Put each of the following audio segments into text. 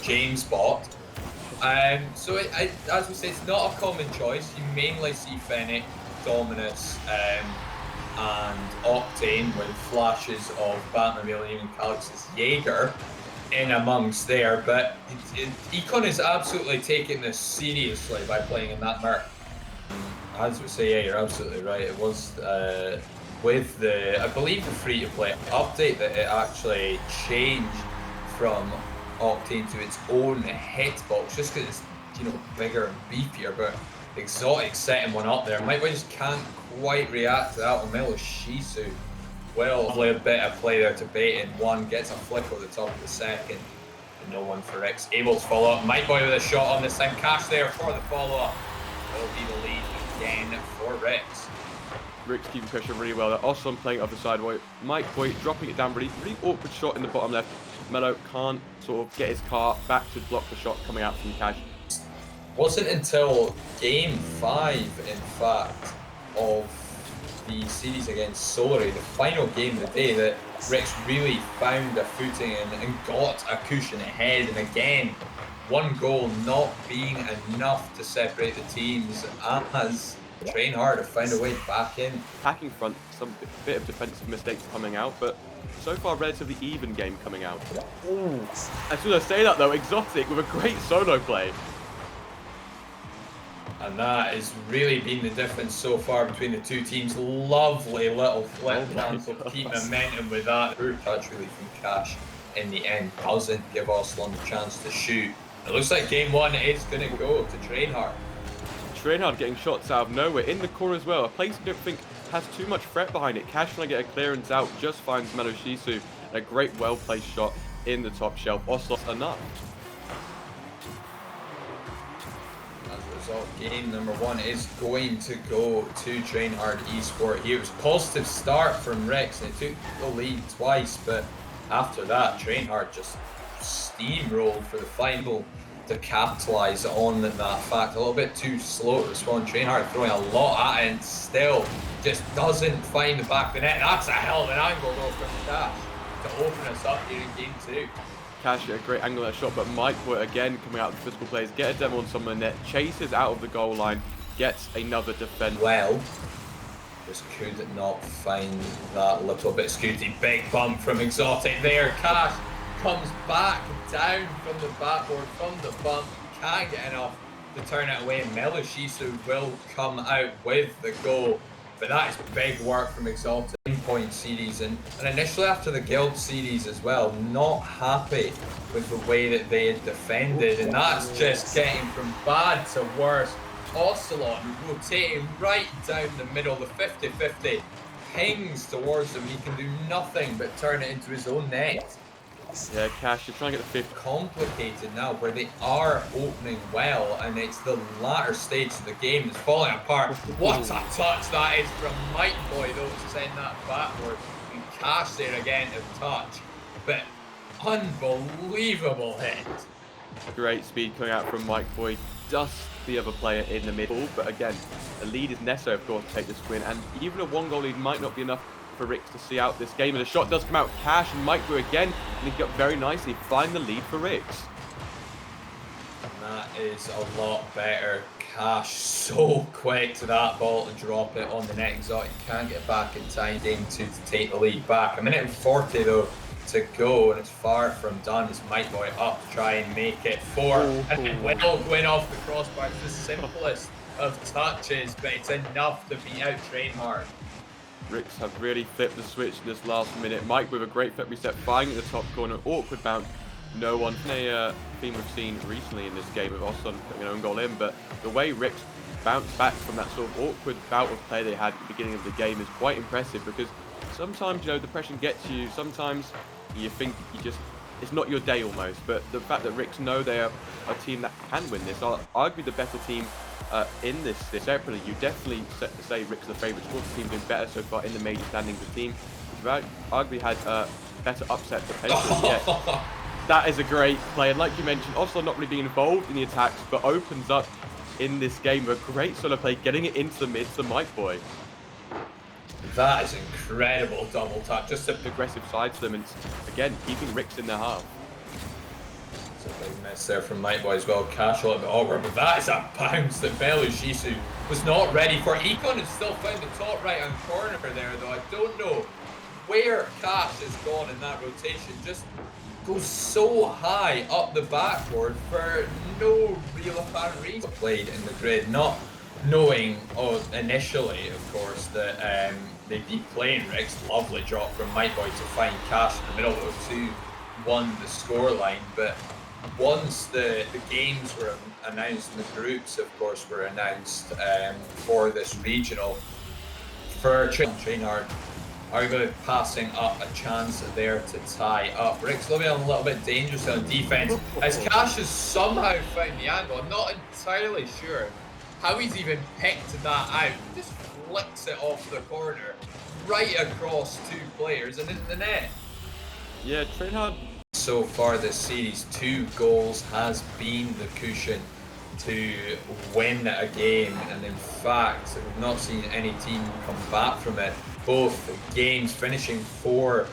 James bot. So as we say, it's not a common choice. You mainly see Fennec, Dominus, and Octane with flashes of Batman Millennium and Calyx's Jaeger in amongst there, but Econ is absolutely taking this seriously by playing in that map. As we say, yeah, you're absolutely right. It was with the, I believe, the free-to-play update that it actually changed from Octane to its own hitbox, just because it's, you know, bigger and beefier. But Exotic setting one up there. Mightboy just can't quite react to that one. Melo Shisu will play a bit of play there to bait in one, gets a flick over the top of the second. And no one for Rix. Able to follow up. Mightboy with a shot on this time. Cash there for the follow-up. Will be the lead again for Rix. Rix keeping pressure really well. They're also playing it off the side. Mightboy dropping it down, really awkward shot in the bottom left. Melo can't sort of get his car back to block the shot coming out from Cash. Wasn't until game 5, in fact, of the series against Solary, the final game of the day, that Rix really found a footing and got a cushion ahead. And again, one goal not being enough to separate the teams as TrainHard have found a way back in. Attacking front, some bit of defensive mistakes coming out, but so far relatively even game coming out. Ooh. As soon as I say that though, Exotic with a great solo play. And that has really been the difference so far between the two teams. Lovely little flip cancel, keep momentum with that. Poor touch really from Cash in the end doesn't give Oslan the chance to shoot. It looks like game 1 is going to go to TrainHard. TrainHard getting shots out of nowhere in the core as well. A place I don't think has too much threat behind it. Cash trying to get a clearance out, just finds Melo Shisu. And a great well-placed shot in the top shelf. Oslan enough. Game number 1 is going to go to TrainHard eSport here. It was a positive start from Rix and it took the lead twice, but after that TrainHard just steamrolled for the final to capitalise on that fact. A little bit too slow to respond. TrainHard throwing a lot at it and still just doesn't find the back of the net. That's a hell of an angle though from Cash to open us up here in game 2. Cash a great angle at shot, but Mightboy again coming out of the physical plays, get a demo on some of the net, chases out of the goal line, gets another defend. Well, just could not find that little bit of security. Big bump from Exotic there. Cash comes back down from the backboard, from the bump, can't get enough to turn it away. Melo Shisu will come out with the goal. But that is big work from Exalted. Point series and initially after the Guild series as well, not happy with the way that they had defended, and that's just getting from bad to worse. Ocelot rotating right down the middle, the 50-50 pings towards him. He can do nothing but turn it into his own net. Yeah, Cash, you're trying to get the fifth. Complicated now where they are opening well, and it's the latter stage of the game that's falling apart. What a touch that is from Mightboy though to send that backward, and Cash there again to touch, but unbelievable hit. Great speed coming out from Mightboy, dusts the other player in the middle, but again, the lead is necessary of course to take this win, and even a 1-goal lead might not be enough for Rix to see out this game, and the shot does come out. Cash and Mightboy again, and he got very nicely, find the lead for Rix. And that is a lot better. Cash so quick to that ball to drop it on the net. Exotic can't get back in time. Game 2 to take the lead back. A minute and 40 though to go, and it's far from done as Mightboy up to try and make it 4. And Will going off the crossbar. It's the simplest of touches, but it's enough to beat out TrainHard. Rix have really flipped the switch in this last minute. Mike with a great flip reset, finding at the top corner, awkward bounce. No one. A theme we've seen recently in this game of Oslan putting an own goal in, but the way Rix bounced back from that sort of awkward bout of play they had at the beginning of the game is quite impressive, because sometimes, you know, the pressure gets you, sometimes you think you just, it's not your day almost, but the fact that Rix know they are a team that can win this, are arguably the better team in this separately. You definitely say Rix the favourite. Sports team doing better so far in the major standings. The team has arguably had better upset potential. Yeah, that is a great play, and like you mentioned, Oslo not really being involved in the attacks, but opens up in this game with a great solo play, getting it into the mid to Mightboy. That is incredible double touch. Just an aggressive side to them, and again keeping Rix in their half. So Big miss there from Mightboy as well. Cash a little bit awkward, but that is a bounce that Belushisu was not ready for. Econ has still found the top right-hand corner there, though. I don't know where Cash has gone in that rotation. Just goes so high up the backboard for no real apparent reason. Played in the grid, not knowing initially, of course, that they'd be playing Rick's. Lovely drop from Mightboy to find Cash in the middle of 2-1 the scoreline. But once the games were announced, and the groups, of course, were announced for this regional, for TrainHard are going to be passing up a chance there to tie up. Rick's looking a little bit dangerous on defense as Cash has somehow found the angle. I'm not entirely sure how he's even picked that out. He just flicks it off the corner right across 2 players and into the net. Yeah, TrainHard. So far this series, 2 goals has been the cushion to win a game, and in fact, we've not seen any team come back from it. Both games finishing 4-2.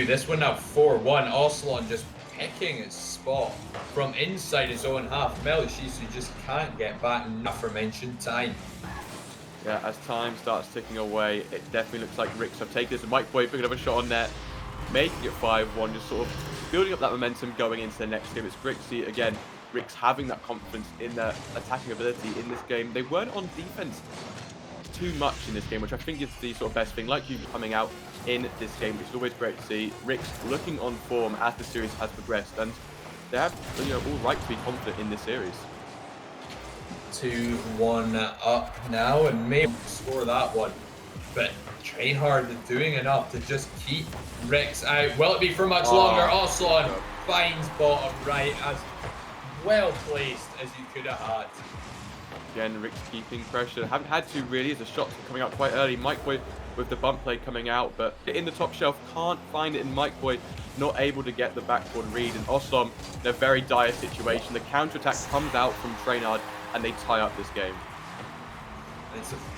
This one now 4-1. Ocelon just picking his spot from inside his own half. Belushisu just can't get back in aforementioned time. Yeah, as time starts ticking away, it definitely looks like Ricks have taken this. And Mightboy picking up a shot on net, making it 5-1, just sort of building up that momentum going into the next game. It's great to see, again, Ricks having that confidence in their attacking ability in this game. They weren't on defense too much in this game, which I think is the sort of best thing, like you coming out in this game, which is always great to see. Ricks looking on form as the series has progressed, and they have, you know, all right to be confident in this series. 2-1 up now, and maybe score that one, but TrainHard is doing enough to just keep Ricks out. Will it be for much longer? Ocelon finds bottom right, as well placed as you could have had. Again, Rick's keeping pressure. Haven't had to really, as the shots are coming out quite early. Mightboy with the bump play coming out, but in the top shelf, can't find it in Mightboy, not able to get the backboard read. And Oslom in a very dire situation. The counter-attack comes out from TrainHard, and they tie up this game.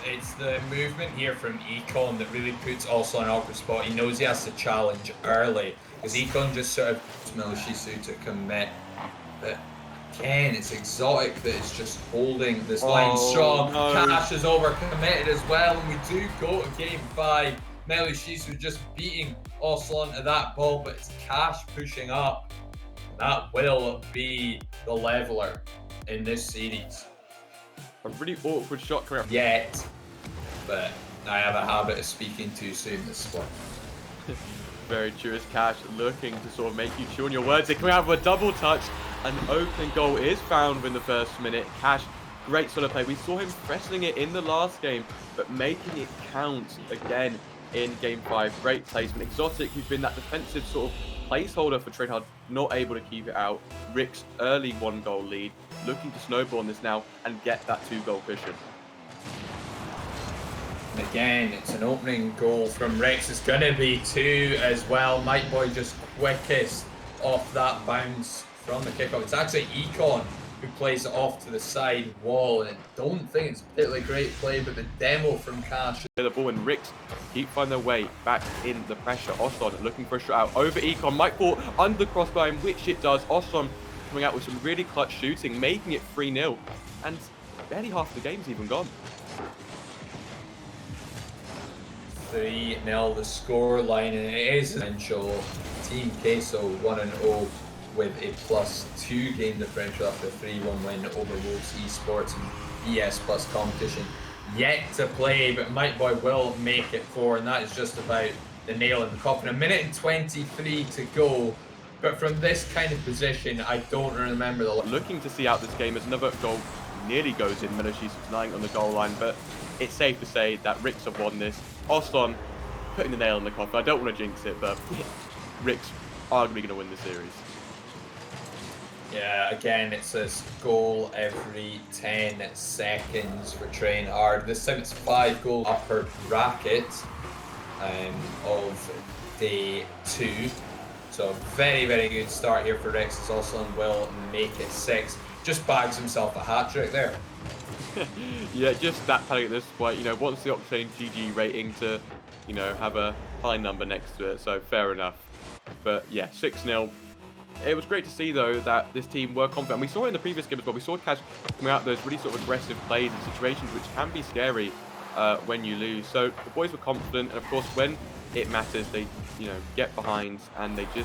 It's the movement here from Econ that really puts Oslom in an awkward spot. He knows he has to challenge early, because Econ just sort of Belushisu to commit. But again, it's exotic that it's just holding this line strong. No. Cash is overcommitted as well, and we do go to game 5. Belushisu just beating Ocelon to that ball, but it's Cash pushing up. That will be the leveler in this series. A really awkward shot coming up. Yet, but I have a habit of speaking too soon this spot. Very true, as Cash looking to sort of make you chew on your words. They're coming out with a double touch. An opening goal is found in the first minute. Cash, great sort of play. We saw him wrestling it in the last game, but making it count again in game 5. Great placement. Exotic, who's been that defensive sort of placeholder for TrainHard, not able to keep it out. Rick's early 1-goal lead, looking to snowball on this now and get that 2-goal cushion. And again, it's an opening goal from Rex. It's going to be 2 as well. Mightboy just quickest off that bounce from the kickoff. It's actually Econ who plays it off to the side wall, and I don't think it's a particularly great play, but the demo from Cash. The ball, and Ricks keep finding their way back in the pressure. Oslon looking for a shot out over Econ. Might fall under the crossbar, which it does. Oslon coming out with some really clutch shooting, making it 3-0, and barely half the game's even gone. 3-0 the score line, and it is essential. Team Queso 1-0 with a +2 game differential after a 3-1 win over Wolves Esports and ES Plus competition. Yet to play, but Mightboy will make it 4, and that is just about the nail in the coffin. 1:23 to go, but from this kind of position, I don't remember the... Looking to see out this game as another goal nearly goes in. Belushisu lying on the goal line, but it's safe to say that Ricks have won this. Oslon putting the nail in the coffin. I don't want to jinx it, but Ricks arguably going to win the series. Yeah, again, it's a goal every 10 seconds for TrainHard. This time it's 5 goal upper bracket of day 2. So very, very good start here for Rex. Oslon will make it 6. Just bags himself a hat-trick there. Yeah, just that panic at this point. You know, wants the Octane GG rating to, you know, have a high number next to it. So fair enough. But yeah, 6-0. It was great to see, though, that this team were confident. We saw it in the previous game as well. We saw Cash coming out those really sort of aggressive plays and situations which can be scary when you lose. So the boys were confident, and of course, when it matters, they, get behind and they just